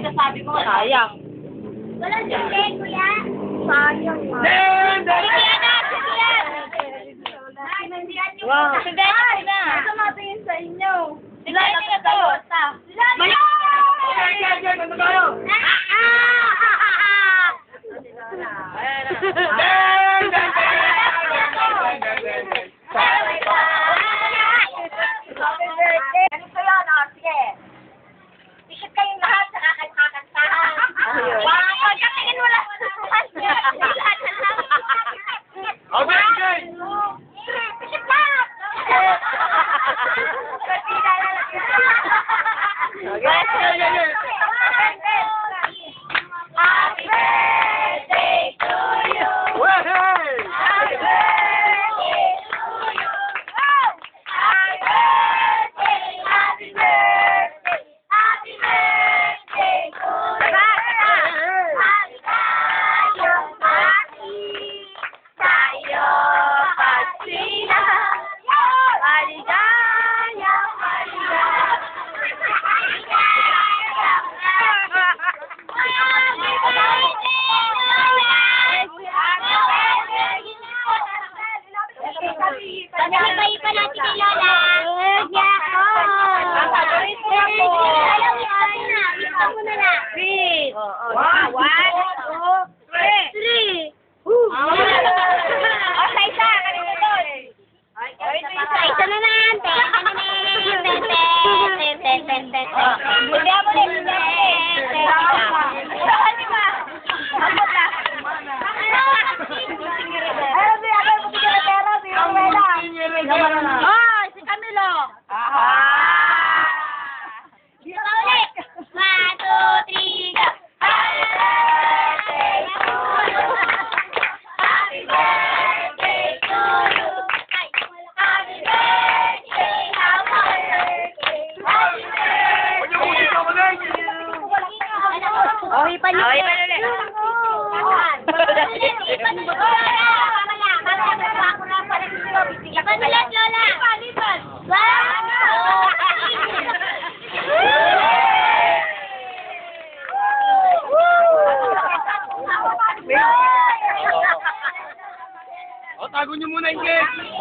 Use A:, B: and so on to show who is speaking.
A: sasabi mo, sayang.
B: Wala dyan, kuya. Sayang.
A: Wow.
B: Ay, ito natin sa inyo.
A: Sila yung nagkayota.
B: Pag-ibay pa natin kay Lola. Bisa mo na lang.
A: 3. 1, 2, 3.
B: 3.
A: Sa isa. Kanina doon.
B: Sa isa naman.
A: Bigyan mo rin. Oh, si Camilo.
B: Dito ulit. 1, 2, 3, go. Happy birthday to you. Happy birthday, happy birthday. Happy birthday to you.
A: Oh, ipan niyo. Oh, ipan ulit.
B: Ipan mo. Mamaya, ako na pala dito. Ipan ulit, Lola. Ipan. 1, 2, 3.
C: O, tago nyo muna yung cake.